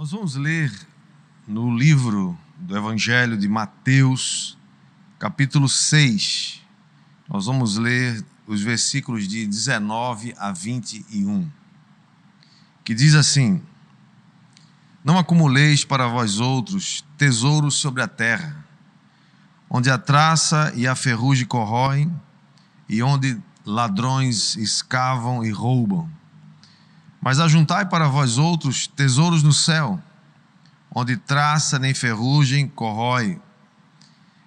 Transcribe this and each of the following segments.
Nós vamos ler no livro do Evangelho de Mateus, capítulo 6. Nós vamos ler os versículos de 19 a 21, que diz assim: Não acumuleis para vós outros tesouros sobre a terra, onde a traça e a ferrugem corroem, e onde ladrões escavam e roubam. Mas ajuntai para vós outros tesouros no céu, onde traça nem ferrugem corrói,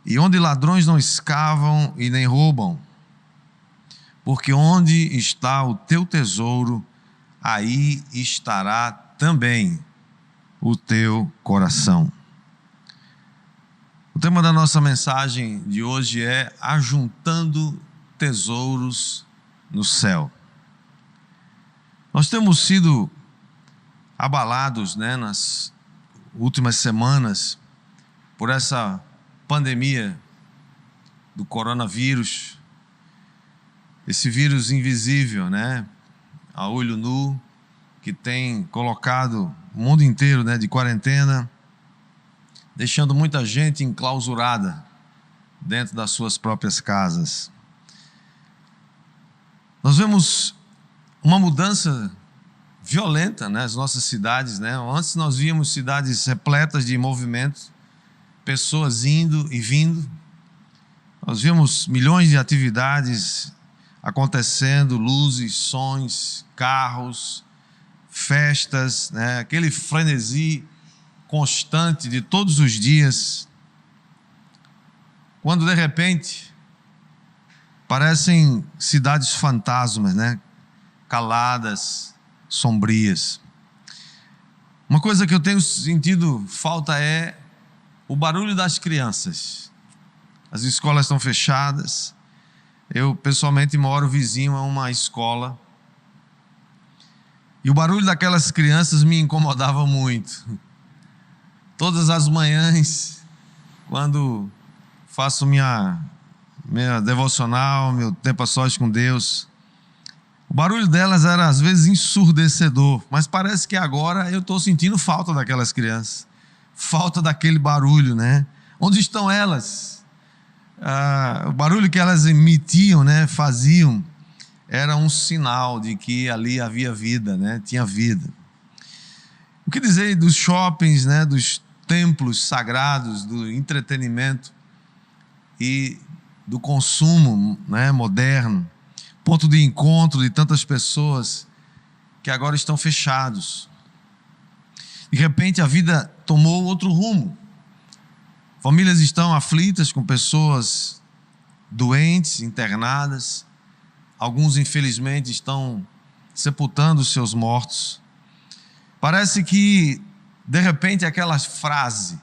e onde ladrões não escavam e nem roubam. Porque onde está o teu tesouro, aí estará também o teu coração. O tema da nossa mensagem de hoje é ajuntando tesouros no céu. Nós temos sido abalados, nas últimas semanas por essa pandemia do coronavírus, esse vírus invisível, a olho nu, que tem colocado o mundo inteiro, de quarentena, deixando muita gente enclausurada dentro das suas próprias casas. Nós vemos uma mudança violenta nas nossas cidades, Antes nós víamos cidades repletas de movimento, pessoas indo e vindo. Nós vimos milhões de atividades acontecendo, luzes, sons, carros, festas, aquele frenesi constante de todos os dias. Quando de repente parecem cidades fantasmas, caladas, sombrias. Uma coisa que eu tenho sentido falta é o barulho das crianças. As escolas estão fechadas. Eu pessoalmente moro vizinho a uma escola e o barulho daquelas crianças me incomodava muito. Todas as manhãs, quando faço minha devocional, meu tempo a sós com Deus, o barulho delas era às vezes ensurdecedor, mas parece que agora eu estou sentindo falta daquelas crianças, falta daquele barulho, Onde estão elas? O barulho que elas emitiam, faziam, era um sinal de que ali havia vida, tinha vida. O que dizer dos shoppings, dos templos sagrados, do entretenimento e do consumo, moderno, ponto de encontro de tantas pessoas que agora estão fechados. De repente a vida tomou outro rumo. Famílias estão aflitas com pessoas doentes, internadas. Alguns infelizmente estão sepultando os seus mortos. Parece que de repente aquela frase,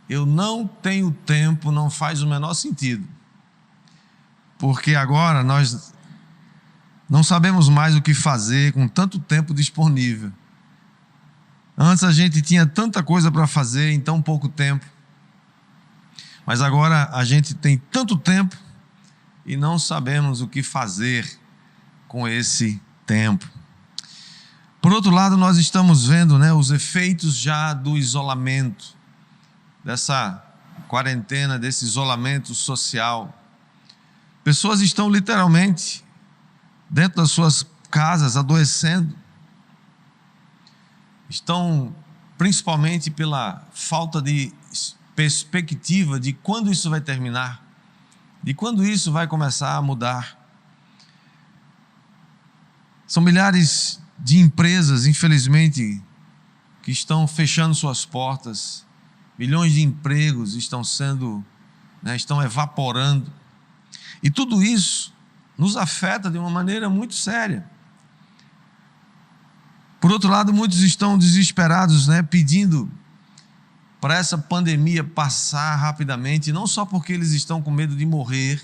eu não tenho tempo, não faz o menor sentido. Porque agora nós não sabemos mais o que fazer com tanto tempo disponível. Antes a gente tinha tanta coisa para fazer em tão pouco tempo. Mas agora a gente tem tanto tempo e não sabemos o que fazer com esse tempo. Por outro lado, nós estamos vendo, os efeitos já do isolamento, dessa quarentena, desse isolamento social. Pessoas estão literalmente dentro das suas casas, adoecendo. Estão principalmente pela falta de perspectiva de quando isso vai terminar, de quando isso vai começar a mudar. São milhares de empresas, infelizmente, que estão fechando suas portas. Milhões de empregos estão estão evaporando. E tudo isso nos afeta de uma maneira muito séria. Por outro lado, muitos estão desesperados, pedindo para essa pandemia passar rapidamente, não só porque eles estão com medo de morrer,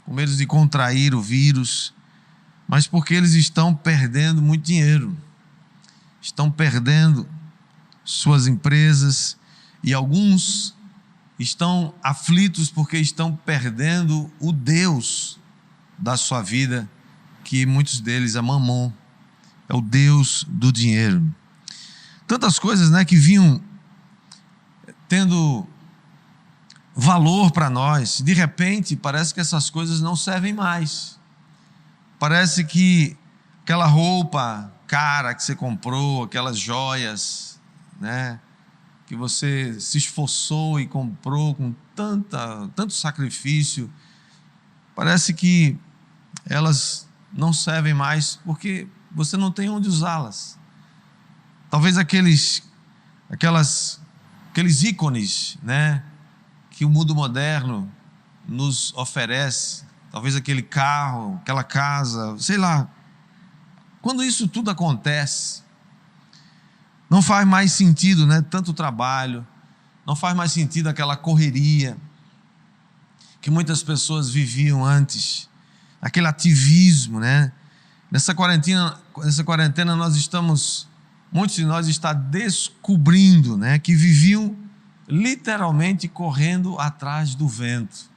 com medo de contrair o vírus, mas porque eles estão perdendo muito dinheiro, estão perdendo suas empresas, e alguns estão aflitos porque estão perdendo o Deus da sua vida, que muitos deles é Mamon, é o Deus do dinheiro. tantas coisas, né, que vinham tendo valor para nós. De repente, parece que essas coisas não servem mais. Parece que aquela roupa cara que você comprou, aquelas joias, né, que você se esforçou e comprou com tanto sacrifício, parece que elas não servem mais porque você não tem onde usá-las. Talvez aqueles ícones, né, que o mundo moderno nos oferece, talvez aquele carro, aquela casa, sei lá. Quando isso tudo acontece, não faz mais sentido, né, tanto trabalho, não faz mais sentido aquela correria que muitas pessoas viviam antes, aquele ativismo, né? Nessa quarentena muitos de nós está descobrindo, né, que viviam literalmente correndo atrás do vento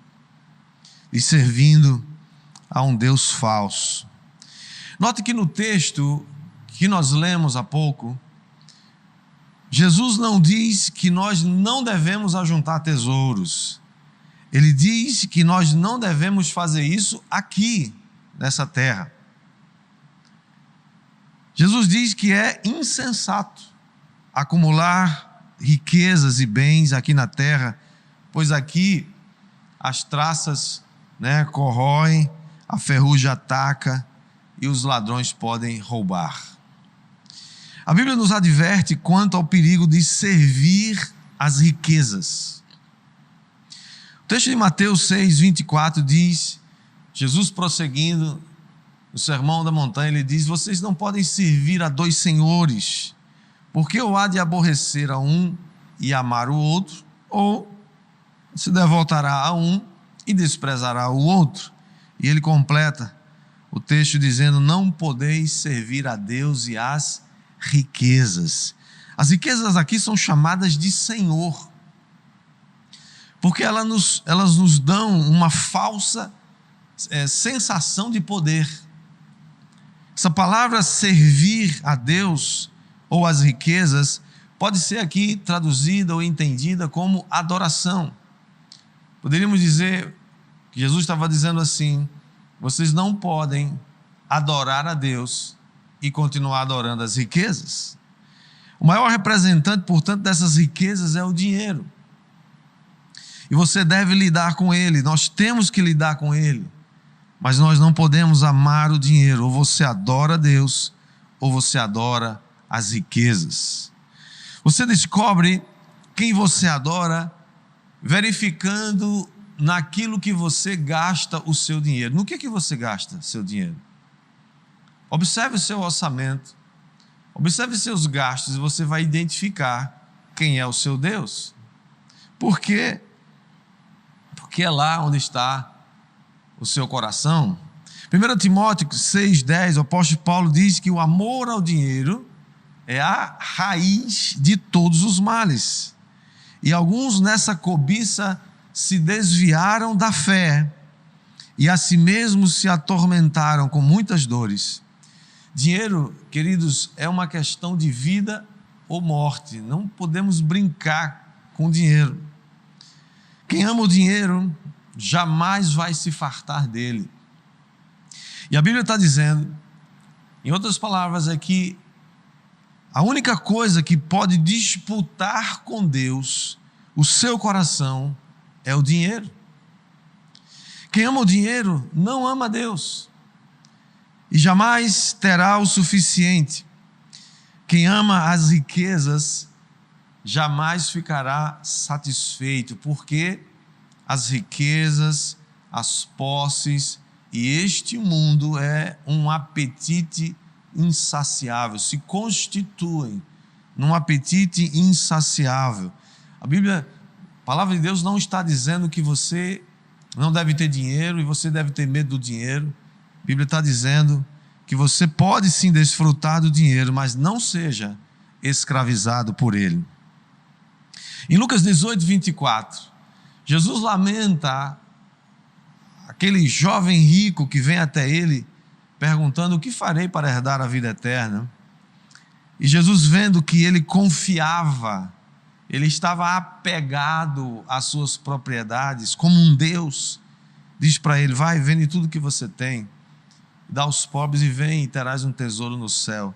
e servindo a um Deus falso. Note que no texto que nós lemos há pouco, Jesus não diz que nós não devemos ajuntar tesouros. Ele diz que nós não devemos fazer isso aqui, nessa terra. Jesus diz que é insensato acumular riquezas e bens aqui na terra, pois aqui as traças, né, corroem, a ferrugem ataca e os ladrões podem roubar. A Bíblia nos adverte quanto ao perigo de servir às riquezas. O texto de Mateus 6, 24 diz, Jesus prosseguindo no Sermão da Montanha, ele diz: vocês não podem servir a dois senhores, porque ou há de aborrecer a um e amar o outro, ou se devotará a um e desprezará o outro. E ele completa o texto dizendo: não podeis servir a Deus e às riquezas. As riquezas aqui são chamadas de Senhor, porque elas nos dão uma falsa sensação de poder. Essa palavra servir a Deus ou as riquezas pode ser aqui traduzida ou entendida como adoração. Poderíamos dizer que Jesus estava dizendo assim: vocês não podem adorar a Deus e continuar adorando as riquezas. O maior representante, portanto, dessas riquezas é o dinheiro. E você deve lidar com ele, nós temos que lidar com ele. Mas nós não podemos amar o dinheiro. Ou você adora a Deus, ou você adora as riquezas. Você descobre quem você adora verificando naquilo que você gasta o seu dinheiro. No que você gasta seu dinheiro? Observe o seu orçamento, observe seus gastos e você vai identificar quem é o seu Deus. Por quê? Porque é lá onde está o seu coração. 1 Timóteo 6,10, o apóstolo Paulo diz que o amor ao dinheiro é a raiz de todos os males. E alguns nessa cobiça se desviaram da fé e a si mesmos se atormentaram com muitas dores. Dinheiro, queridos, é uma questão de vida ou morte. Não podemos brincar com dinheiro. Quem ama o dinheiro jamais vai se fartar dele. E a Bíblia está dizendo, em outras palavras, é que a única coisa que pode disputar com Deus o seu coração é o dinheiro. Quem ama o dinheiro não ama Deus e jamais terá o suficiente. Quem ama as riquezas jamais ficará satisfeito, porque as riquezas, as posses e este mundo é um apetite insaciável, se constituem num apetite insaciável. A palavra de Deus não está dizendo que você não deve ter dinheiro e você deve ter medo do dinheiro. A Bíblia está dizendo que você pode sim desfrutar do dinheiro, mas não seja escravizado por ele. Em Lucas 18, 24, Jesus lamenta aquele jovem rico que vem até ele perguntando: o que farei para herdar a vida eterna? E Jesus, vendo que ele confiava, ele estava apegado às suas propriedades, como um Deus, diz para ele: vai, vende tudo que você tem, dá aos pobres e vem e terás um tesouro no céu.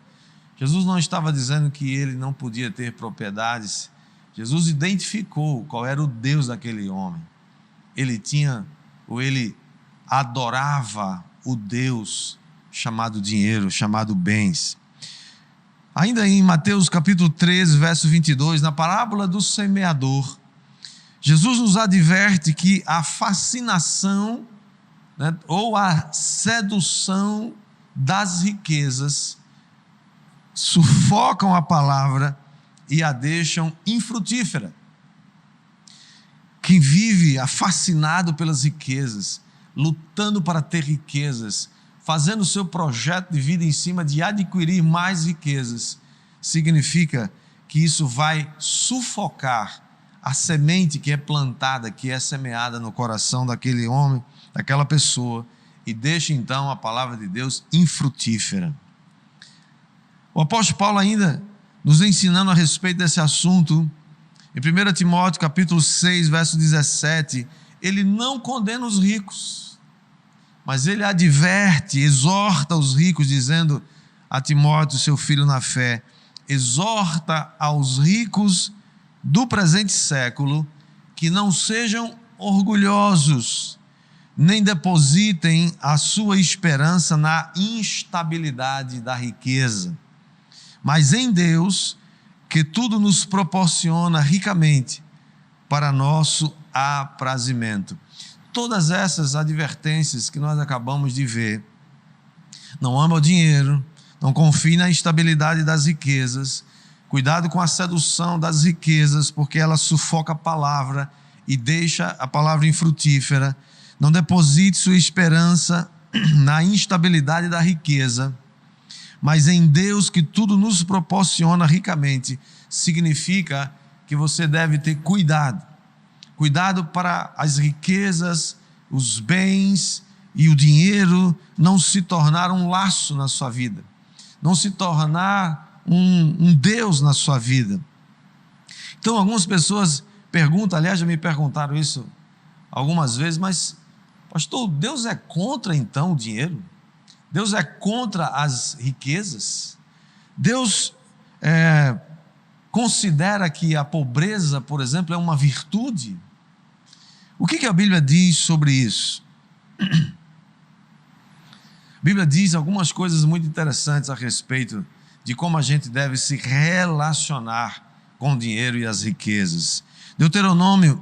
Jesus não estava dizendo que ele não podia ter propriedades. Jesus identificou qual era o Deus daquele homem. Ele adorava o Deus chamado dinheiro, chamado bens. Ainda em Mateus capítulo 13, verso 22, na parábola do semeador, Jesus nos adverte que a fascinação, né, ou a sedução das riquezas sufocam a palavra e a deixam infrutífera. Quem vive fascinado pelas riquezas, lutando para ter riquezas, fazendo o seu projeto de vida em cima de adquirir mais riquezas, significa que isso vai sufocar a semente que é plantada, que é semeada no coração daquele homem, daquela pessoa, e deixa então a palavra de Deus infrutífera. O apóstolo Paulo, ainda nos ensinando a respeito desse assunto, em 1 Timóteo capítulo 6, verso 17, ele não condena os ricos, mas ele adverte, exorta os ricos, dizendo a Timóteo, seu filho na fé: exorta aos ricos do presente século que não sejam orgulhosos, nem depositem a sua esperança na instabilidade da riqueza, mas em Deus, que tudo nos proporciona ricamente para nosso aprazimento. Todas essas advertências que nós acabamos de ver: não ama o dinheiro, não confie na instabilidade das riquezas, cuidado com a sedução das riquezas, porque ela sufoca a palavra e deixa a palavra infrutífera. Não deposite sua esperança na instabilidade da riqueza, mas em Deus, que tudo nos proporciona ricamente, significa que você deve ter cuidado. Cuidado para as riquezas, os bens e o dinheiro não se tornar um laço na sua vida, não se tornar um Deus na sua vida. Então, algumas pessoas perguntam, aliás, já me perguntaram isso algumas vezes: mas, pastor, Deus é contra então o dinheiro? Deus é contra as riquezas? Deus considera que a pobreza, por exemplo, é uma virtude? O que a Bíblia diz sobre isso? A Bíblia diz algumas coisas muito interessantes a respeito de como a gente deve se relacionar com o dinheiro e as riquezas. Deuteronômio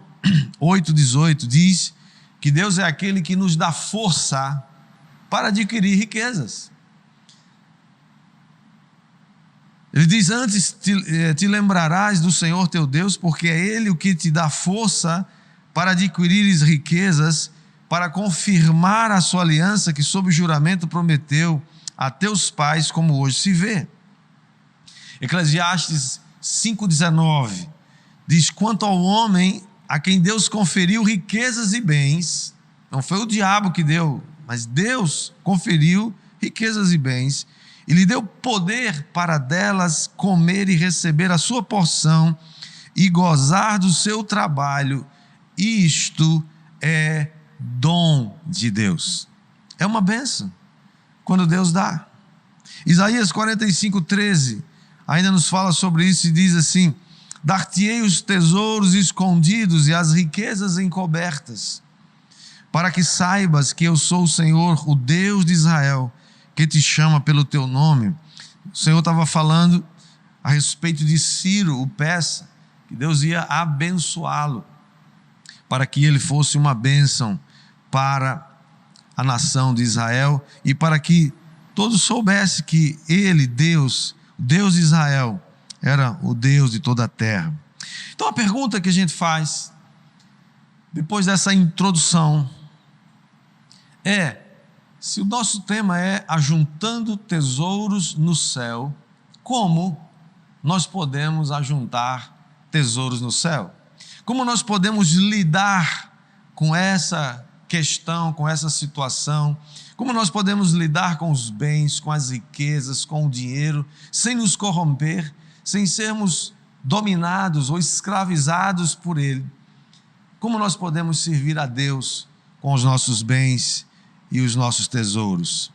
8,18 diz que Deus é aquele que nos dá força para adquirir riquezas. Ele diz: antes te lembrarás do Senhor teu Deus, porque é Ele o que te dá força para adquirires riquezas, para confirmar a sua aliança que sob juramento prometeu a teus pais, como hoje se vê. Eclesiastes 5,19 diz: quanto ao homem a quem Deus conferiu riquezas e bens, não foi o diabo que deu, mas Deus conferiu riquezas e bens, e lhe deu poder para delas comer e receber a sua porção e gozar do seu trabalho. Isto é dom de Deus. É uma bênção quando Deus dá. Isaías 45,13 ainda nos fala sobre isso e diz assim: dar-te-ei os tesouros escondidos e as riquezas encobertas, para que saibas que eu sou o Senhor, o Deus de Israel, que te chama pelo teu nome. O Senhor estava falando a respeito de Ciro, o persa, que Deus ia abençoá-lo, para que ele fosse uma bênção para a nação de Israel e para que todos soubessem que ele, Deus, o Deus de Israel, era o Deus de toda a terra. Então a pergunta que a gente faz, depois dessa introdução, é: se o nosso tema é ajuntando tesouros no céu, como nós podemos ajuntar tesouros no céu? Como nós podemos lidar com essa questão, com essa situação. Como nós podemos lidar com os bens, com as riquezas, com o dinheiro, sem nos corromper, sem sermos dominados ou escravizados por ele. Como nós podemos servir a Deus com os nossos bens e os nossos tesouros.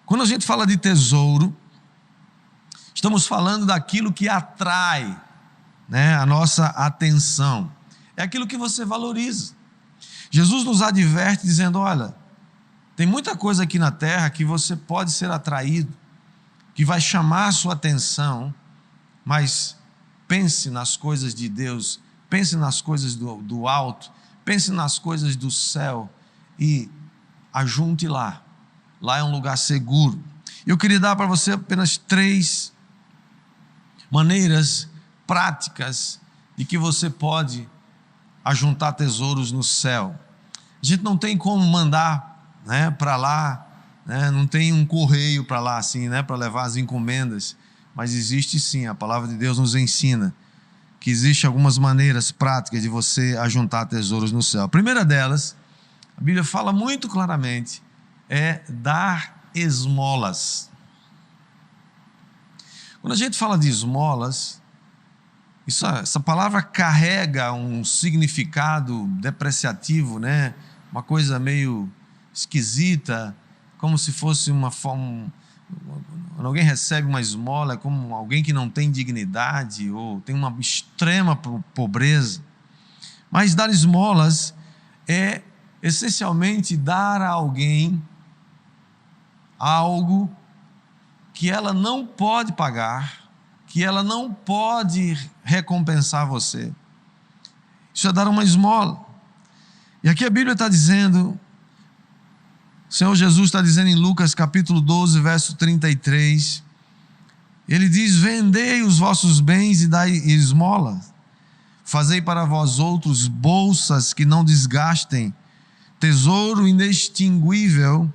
Quando a gente fala de tesouro, estamos falando daquilo que atrai, né, a nossa atenção. É aquilo que você valoriza. Jesus nos adverte dizendo, olha, tem muita coisa aqui na terra que você pode ser atraído, que vai chamar a sua atenção, mas pense nas coisas de Deus, pense nas coisas do alto, pense nas coisas do céu e ajunte lá. Lá é um lugar seguro. Eu queria dar para você apenas 3 maneiras práticas de que você pode ajuntar tesouros no céu. A gente não tem como mandar, né, para lá, né, não tem um correio para lá assim, né, para levar as encomendas, mas existe sim, a palavra de Deus nos ensina que existem algumas maneiras práticas de você ajuntar tesouros no céu. A primeira delas, a Bíblia fala muito claramente, é dar esmolas. Quando a gente fala de esmolas, essa palavra carrega um significado depreciativo, né? Uma coisa meio esquisita, como se fosse uma forma. Quando alguém recebe uma esmola, é como alguém que não tem dignidade ou tem uma extrema pobreza. Mas dar esmolas é essencialmente dar a alguém algo que ela não pode pagar, que ela não pode recompensar você. Isso é dar uma esmola. E aqui a Bíblia está dizendo, o Senhor Jesus está dizendo em Lucas capítulo 12, verso 33, ele diz, vendei os vossos bens e dai esmola, fazei para vós outros bolsas que não desgastem, tesouro inextinguível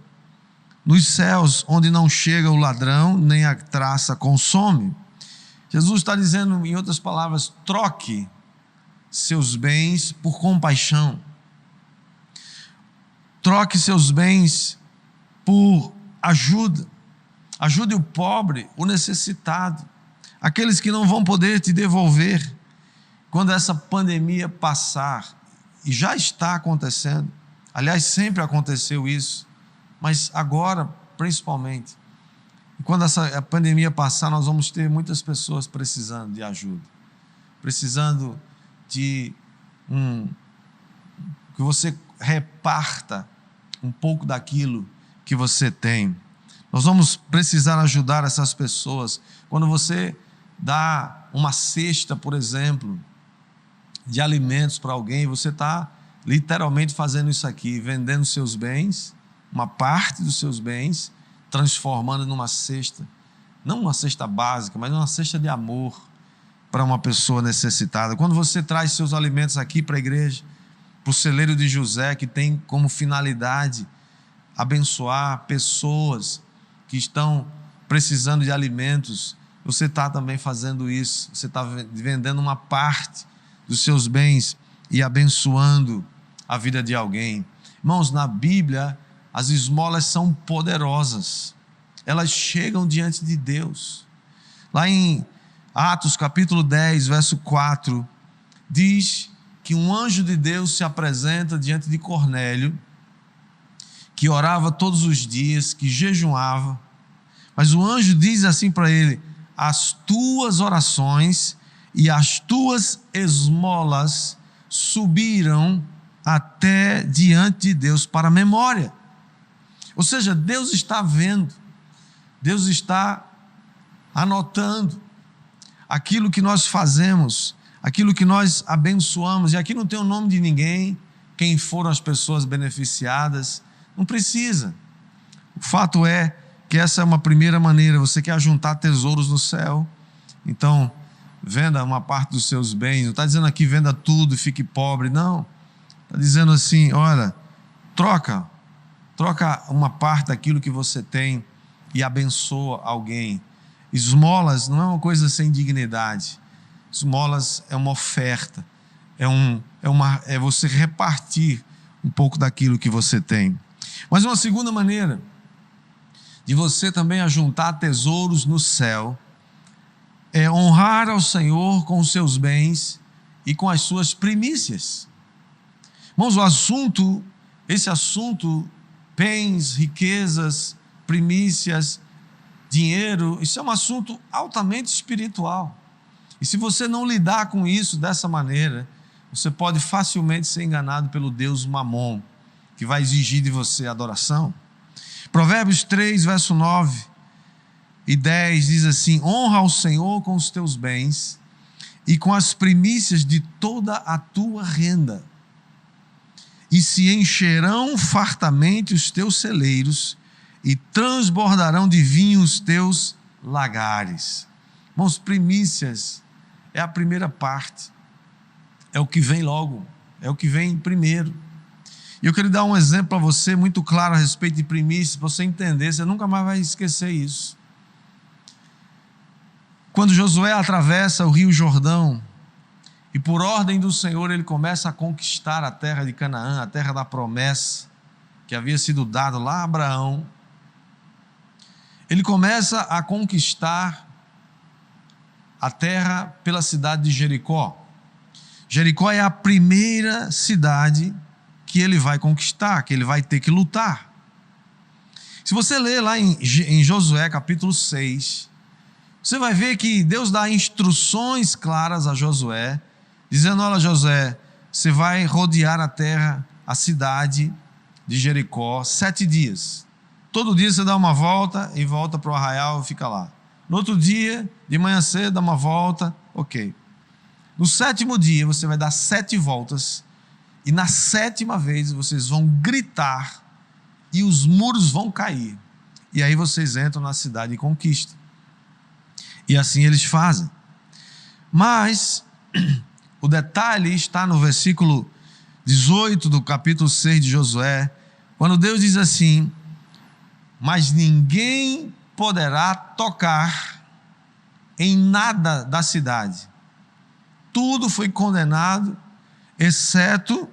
nos céus, onde não chega o ladrão, nem a traça consome. Jesus está dizendo, em outras palavras, troque seus bens por compaixão. Troque seus bens por ajuda. Ajude o pobre, o necessitado, aqueles que não vão poder te devolver quando essa pandemia passar. E já está acontecendo. Aliás, sempre aconteceu isso. Mas agora, principalmente, quando essa pandemia passar, nós vamos ter muitas pessoas precisando de ajuda, precisando de que você reparta um pouco daquilo que você tem. Nós vamos precisar ajudar essas pessoas. Quando você dá uma cesta, por exemplo, de alimentos para alguém, você está literalmente fazendo isso aqui, vendendo seus bens, uma parte dos seus bens, transformando numa cesta, não uma cesta básica, mas uma cesta de amor para uma pessoa necessitada. Quando você traz seus alimentos aqui para a igreja, para o celeiro de José, que tem como finalidade abençoar pessoas que estão precisando de alimentos, você está também fazendo isso, você está vendendo uma parte dos seus bens e abençoando a vida de alguém. Irmãos, na Bíblia, as esmolas são poderosas, elas chegam diante de Deus. Lá em Atos capítulo 10, verso 4, diz que um anjo de Deus se apresenta diante de Cornélio, que orava todos os dias, que jejuava, mas o anjo diz assim para ele, as tuas orações e as tuas esmolas subiram até diante de Deus para a memória. Ou seja, Deus está vendo, Deus está anotando aquilo que nós fazemos, aquilo que nós abençoamos, e aqui não tem o nome de ninguém, quem foram as pessoas beneficiadas, não precisa. O fato é que essa é uma primeira maneira. Você quer juntar tesouros no céu, então venda uma parte dos seus bens. Não está dizendo aqui venda tudo e fique pobre, não. Está dizendo assim, olha, troca uma parte daquilo que você tem e abençoa alguém. Esmolas não é uma coisa sem dignidade. Esmolas é uma oferta, é você repartir um pouco daquilo que você tem. Mas uma segunda maneira de você também ajuntar tesouros no céu é honrar ao Senhor com os seus bens e com as suas primícias. Irmãos, esse assunto, bens, riquezas, primícias, dinheiro, isso é um assunto altamente espiritual. E se você não lidar com isso dessa maneira, você pode facilmente ser enganado pelo Deus Mamon, que vai exigir de você adoração. Provérbios 3, verso 9 e 10 diz assim: honra ao Senhor com os teus bens e com as primícias de toda a tua renda, e se encherão fartamente os teus celeiros e transbordarão de vinho os teus lagares. Irmãos, primícias é a primeira parte, é o que vem logo, é o que vem primeiro. E eu quero dar um exemplo para você muito claro a respeito de primícias, para você entender, você nunca mais vai esquecer isso. Quando Josué atravessa o rio Jordão, e por ordem do Senhor ele começa a conquistar a terra de Canaã, a terra da promessa, que havia sido dada lá a Abraão, ele começa a conquistar a terra pela cidade de Jericó. Jericó é a primeira cidade que ele vai conquistar, que ele vai ter que lutar. Se você ler lá em Josué capítulo 6, você vai ver que Deus dá instruções claras a Josué, dizendo: olha, Josué, você vai rodear a terra, a cidade de Jericó 7 dias. Todo dia você dá uma volta e volta para o arraial e fica lá. No outro dia, de manhã cedo, dá uma volta, ok. No 7º dia, você vai dar 7 voltas, e na 7ª vez vocês vão gritar e os muros vão cair. E aí vocês entram na cidade e conquistam. E assim eles fazem. Mas o detalhe está no versículo 18 do capítulo 6 de Josué, quando Deus diz assim: mas ninguém poderá tocar em nada da cidade. Tudo foi condenado, exceto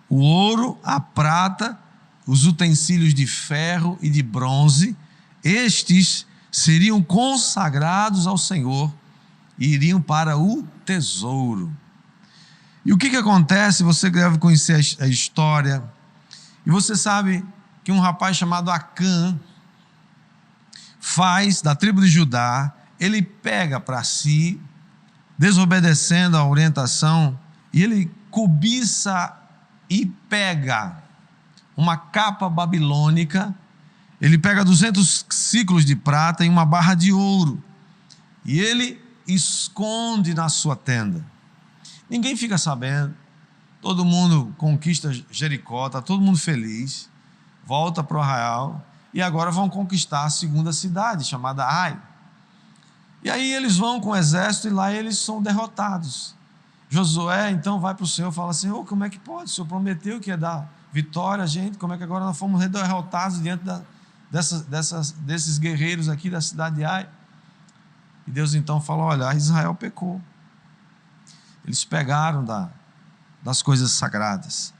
o ouro, a prata, os utensílios de ferro e de bronze. Estes seriam consagrados ao Senhor e iriam para o tesouro. E o que acontece? Você deve conhecer a história. E você sabe que um rapaz chamado Acã faz, da tribo de Judá, ele pega para si, desobedecendo a orientação, e ele cobiça e pega uma capa babilônica, ele pega 200 ciclos de prata e uma barra de ouro, e ele esconde na sua tenda. Ninguém fica sabendo, todo mundo conquista Jericó, está todo mundo feliz, volta para o arraial, e agora vão conquistar a segunda cidade, chamada Ai. E aí eles vão com o exército e lá eles são derrotados. Josué então vai para o Senhor e fala assim: como é que pode? O Senhor prometeu que ia dar vitória a gente, como é que agora nós fomos derrotados diante desses guerreiros aqui da cidade de Ai? E Deus então fala: olha, Israel pecou. Eles pegaram das coisas sagradas,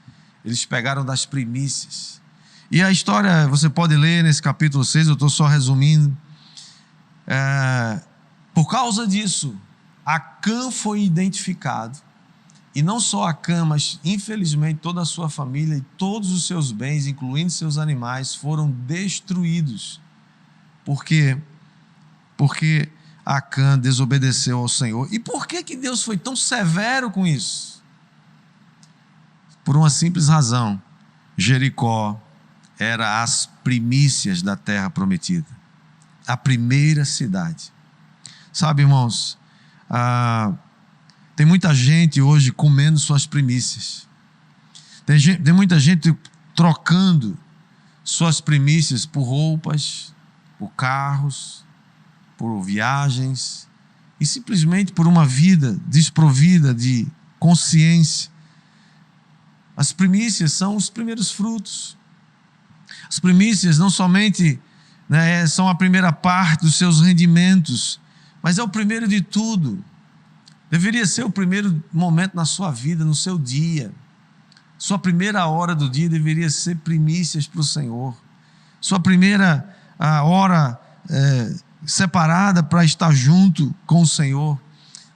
eles pegaram das primícias. E a história você pode ler nesse capítulo 6, eu estou só resumindo. Por causa disso, Acã foi identificado, e não só Acã, mas infelizmente toda a sua família e todos os seus bens, incluindo seus animais, foram destruídos. Por quê? Porque Acã desobedeceu ao Senhor. E por que Deus foi tão severo com isso? Por uma simples razão: Jericó era as primícias da terra prometida, a primeira cidade. Sabe, irmãos, tem muita gente hoje comendo suas primícias, tem muita gente trocando suas primícias por roupas, por carros, por viagens, e simplesmente por uma vida desprovida de consciência. As primícias são os primeiros frutos. As primícias não somente são a primeira parte dos seus rendimentos, mas é o primeiro de tudo. Deveria ser o primeiro momento na sua vida, no seu dia. Sua primeira hora do dia deveria ser primícias para o Senhor. Sua primeira hora separada para estar junto com o Senhor.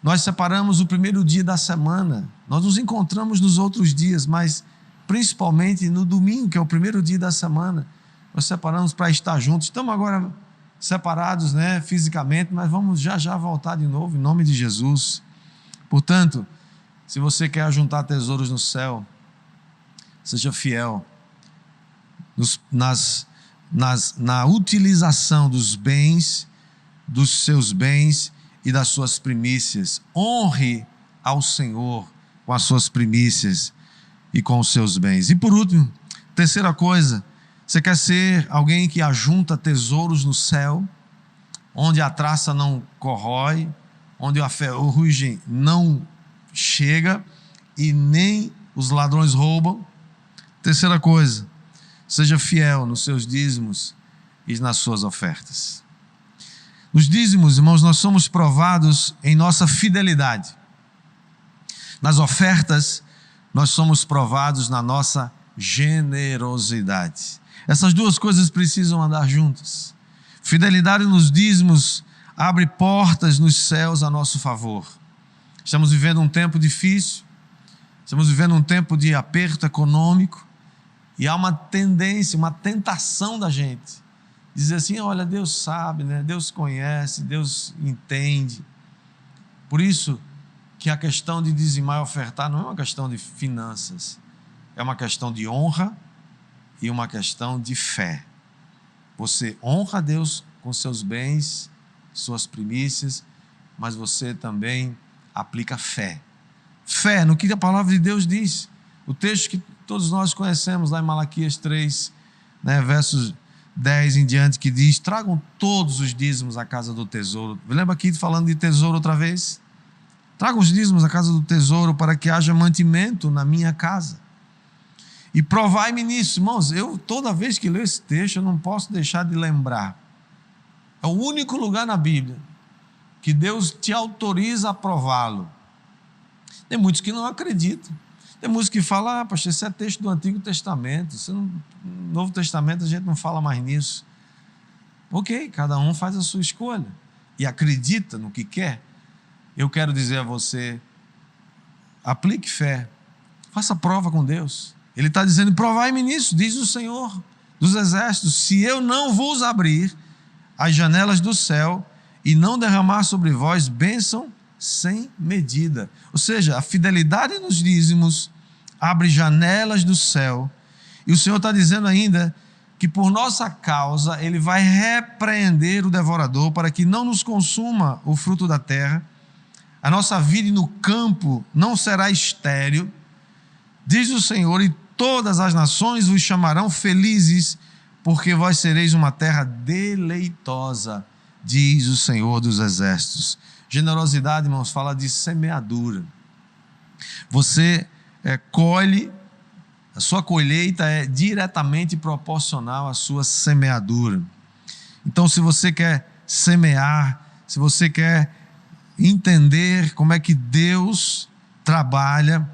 Nós separamos o primeiro dia da semana. Nós nos encontramos nos outros dias, mas principalmente no domingo, que é o primeiro dia da semana, nós separamos para estar juntos. Estamos agora separados, fisicamente, mas vamos já voltar de novo, em nome de Jesus. Portanto, se você quer ajuntar tesouros no céu, seja fiel na utilização dos bens, dos seus bens e das suas primícias. Honre ao Senhor com as suas primícias e com os seus bens. E por último, terceira coisa, você quer ser alguém que ajunta tesouros no céu, onde a traça não corrói, onde a ferrugem não chega e nem os ladrões roubam. Terceira coisa, seja fiel nos seus dízimos e nas suas ofertas. Nos dízimos, irmãos, nós somos provados em nossa fidelidade. Nas ofertas, nós somos provados na nossa generosidade. Essas duas coisas precisam andar juntas. Fidelidade nos dízimos abre portas nos céus a nosso favor. Estamos vivendo um tempo difícil, estamos vivendo um tempo de aperto econômico, e há uma tendência, uma tentação da gente dizer assim: olha, Deus sabe, Deus conhece, Deus entende. Por isso que a questão de dizimar e ofertar não é uma questão de finanças, é uma questão de honra e uma questão de fé. Você honra a Deus com seus bens, suas primícias, mas você também aplica fé. Fé no que a palavra de Deus diz. O texto que todos nós conhecemos lá em Malaquias 3, versos 10 em diante, que diz: tragam todos os dízimos à casa do tesouro. Lembra aqui falando de tesouro outra vez? Tragam os dízimos à casa do tesouro para que haja mantimento na minha casa. E provai-me nisso. Irmãos, toda vez que leio esse texto, eu não posso deixar de lembrar. É o único lugar na Bíblia que Deus te autoriza a prová-lo. Tem muitos que não acreditam. Tem muitos que falam: pastor, esse é texto do Antigo Testamento. No Novo Testamento a gente não fala mais nisso. Ok, cada um faz a sua escolha e acredita no que quer. Eu quero dizer a você: aplique fé, faça prova com Deus. Ele está dizendo: provai-me nisso, diz o Senhor dos Exércitos, se eu não vos abrir as janelas do céu e não derramar sobre vós bênção sem medida. Ou seja, a fidelidade nos dízimos abre janelas do céu, e o Senhor está dizendo ainda que por nossa causa Ele vai repreender o devorador para que não nos consuma o fruto da terra. A nossa vida no campo não será estéril, diz o Senhor, e todas as nações vos chamarão felizes, porque vós sereis uma terra deleitosa, diz o Senhor dos Exércitos. Generosidade, irmãos, fala de semeadura. Você colhe, a sua colheita é diretamente proporcional à sua semeadura. Então, se você quer semear, se você quer entender como é que Deus trabalha,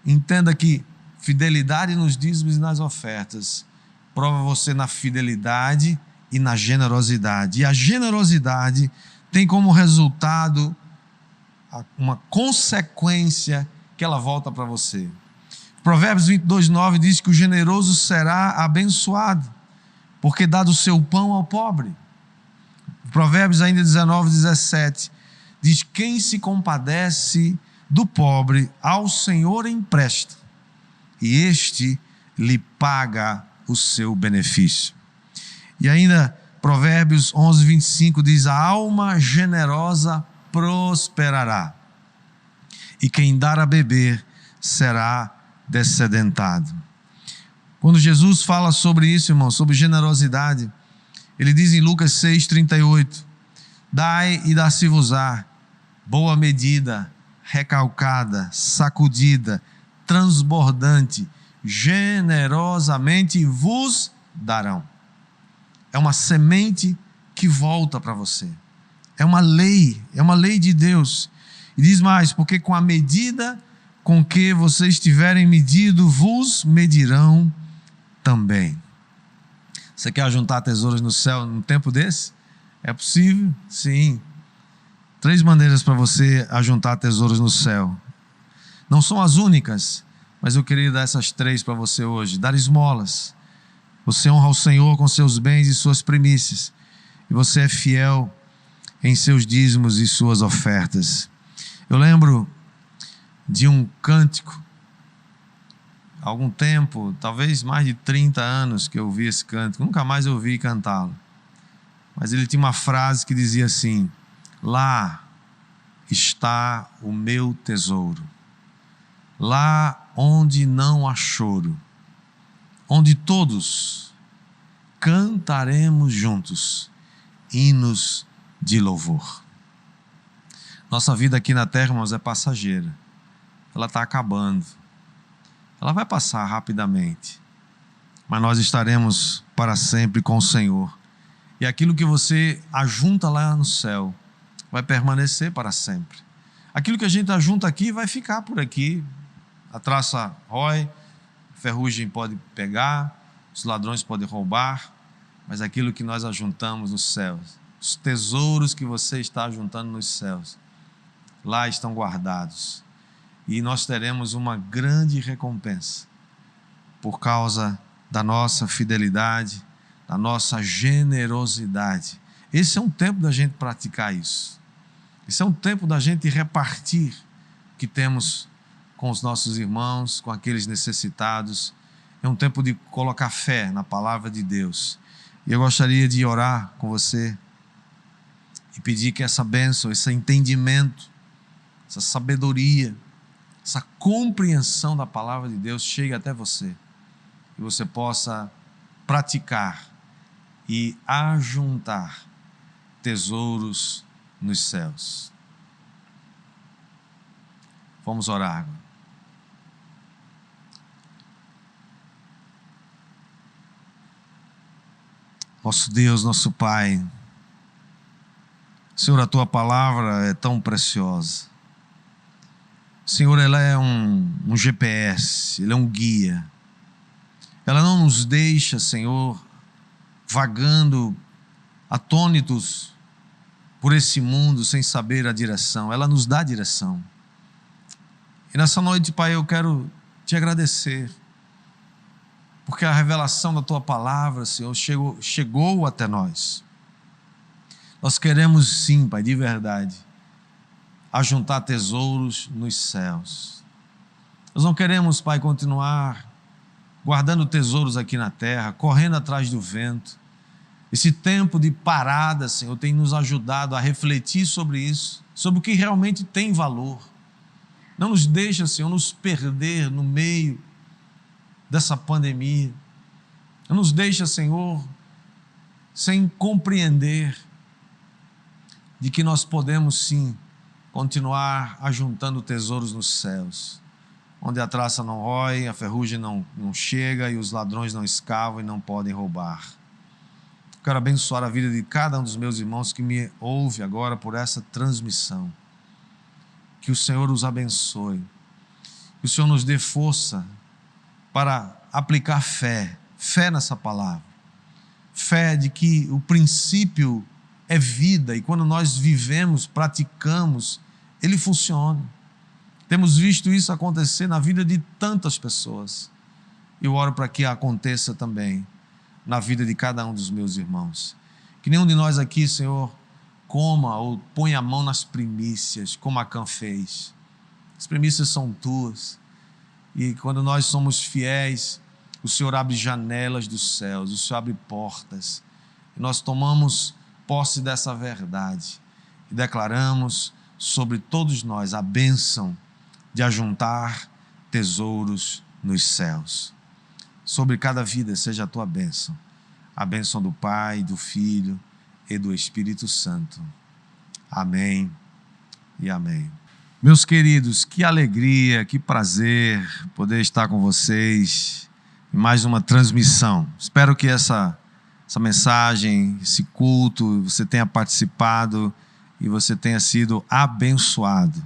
entenda que fidelidade nos dízimos e nas ofertas prova você na fidelidade e na generosidade. E a generosidade tem como resultado uma consequência que ela volta para você. Provérbios 22:9 diz que o generoso será abençoado, porque dá do seu pão ao pobre. Provérbios ainda 19:17 diz: quem se compadece do pobre ao Senhor empresta, e este lhe paga o seu benefício. E ainda Provérbios 11:25 diz: a alma generosa prosperará, e quem dar a beber será descedentado. Quando Jesus fala sobre isso, irmão, sobre generosidade, ele diz em Lucas 6:38: dai e dar-se-vos-á, boa medida, recalcada, sacudida, transbordante, generosamente vos darão. É uma semente que volta para você. É uma lei de Deus. E diz mais: porque com a medida com que vocês tiverem medido, vos medirão também. Você quer ajuntar tesouros no céu num tempo desse? É possível? Sim. 3 maneiras para você ajuntar tesouros no céu. Não são as únicas, mas eu queria dar essas 3 para você hoje. Dar esmolas. Você honra o Senhor com seus bens e suas primícias. E você é fiel em seus dízimos e suas ofertas. Eu lembro de um cântico, há algum tempo, talvez mais de 30 anos que eu ouvi esse cântico, nunca mais eu ouvi cantá-lo. Mas ele tinha uma frase que dizia assim: lá está o meu tesouro, lá onde não há choro, onde todos cantaremos juntos hinos de louvor. Nossa vida aqui na terra, irmãos, é passageira. Ela está acabando. Ela vai passar rapidamente. Mas nós estaremos para sempre com o Senhor. E aquilo que você ajunta lá no céu vai permanecer para sempre. Aquilo que a gente ajunta aqui vai ficar por aqui. A traça rói, a ferrugem pode pegar, os ladrões podem roubar, mas aquilo que nós ajuntamos nos céus, os tesouros que você está ajuntando nos céus, lá estão guardados. E nós teremos uma grande recompensa por causa da nossa fidelidade, da nossa generosidade. Esse é um tempo da gente praticar isso. Esse é um tempo da gente repartir o que temos com os nossos irmãos, com aqueles necessitados. É um tempo de colocar fé na palavra de Deus. E eu gostaria de orar com você e pedir que essa bênção, esse entendimento, essa sabedoria, essa compreensão da palavra de Deus chegue até você. E você possa praticar e ajuntar tesouros nos céus. Vamos orar agora. Nosso Deus, nosso Pai, Senhor, a Tua palavra é tão preciosa. Senhor, ela é um GPS, ela é um guia. Ela não nos deixa, Senhor, vagando, atônitos por esse mundo sem saber a direção. Ela nos dá direção. E nessa noite, Pai, eu quero te agradecer, porque a revelação da Tua palavra, Senhor, chegou até nós. Nós queremos sim, Pai, de verdade, ajuntar tesouros nos céus. Nós não queremos, Pai, continuar guardando tesouros aqui na terra, correndo atrás do vento. Esse tempo de parada, Senhor, tem nos ajudado a refletir sobre isso, sobre o que realmente tem valor. Não nos deixa, Senhor, nos perder no meio dessa pandemia. Não nos deixa, Senhor, sem compreender de que nós podemos sim continuar ajuntando tesouros nos céus, onde a traça não rói, a ferrugem não chega e os ladrões não escavam e não podem roubar. Quero abençoar a vida de cada um dos meus irmãos que me ouve agora por essa transmissão. Que o Senhor os abençoe, que o Senhor nos dê força para aplicar fé nessa palavra, fé de que o princípio é vida e quando nós vivemos, praticamos, ele funciona. Temos visto isso acontecer na vida de tantas pessoas. Eu oro para que aconteça também na vida de cada um dos meus irmãos. Que nenhum de nós aqui, Senhor, coma ou ponha a mão nas primícias, como Acã fez. As primícias são tuas. E quando nós somos fiéis, o Senhor abre janelas dos céus, o Senhor abre portas. E nós tomamos posse dessa verdade e declaramos sobre todos nós a bênção de ajuntar tesouros nos céus. Sobre cada vida seja a tua bênção, a bênção do Pai, do Filho e do Espírito Santo. Amém e amém. Meus queridos, que alegria, que prazer poder estar com vocês em mais uma transmissão. Espero que essa mensagem, esse culto, você tenha participado e você tenha sido abençoado.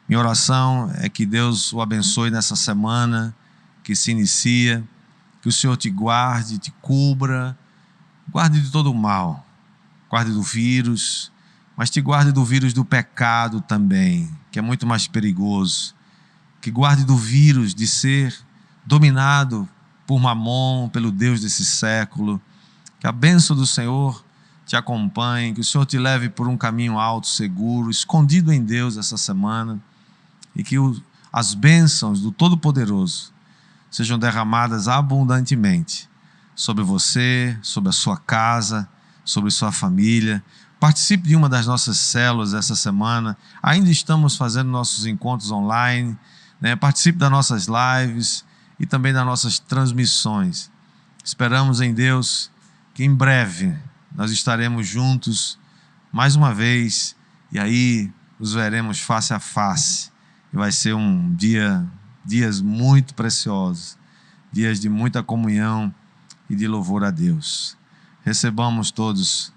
Minha oração é que Deus o abençoe nessa semana que se inicia, que o Senhor te guarde, te cubra, guarde de todo o mal, guarde do vírus, mas te guarde do vírus do pecado também, que é muito mais perigoso. Que guarde do vírus de ser dominado por Mamon, pelo Deus desse século. Que a bênção do Senhor te acompanhe, que o Senhor te leve por um caminho alto, seguro, escondido em Deus essa semana, e que as bênçãos do Todo-Poderoso sejam derramadas abundantemente sobre você, sobre a sua casa, sobre sua família. Participe de uma das nossas células essa semana. Ainda estamos fazendo nossos encontros online, né? Participe das nossas lives e também das nossas transmissões. Esperamos em Deus que em breve nós estaremos juntos mais uma vez, e aí nos veremos face a face. E vai ser dias muito preciosos, dias de muita comunhão e de louvor a Deus. Recebamos todos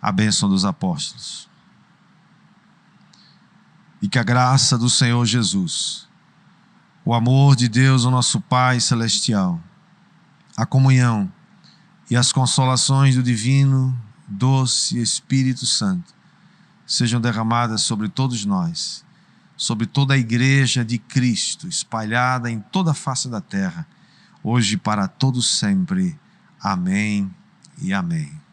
a bênção dos apóstolos. E que a graça do Senhor Jesus, o amor de Deus, o nosso Pai Celestial, a comunhão e as consolações do divino, doce Espírito Santo sejam derramadas sobre todos nós, sobre toda a igreja de Cristo, espalhada em toda a face da terra, hoje e para todos sempre. Amém e amém.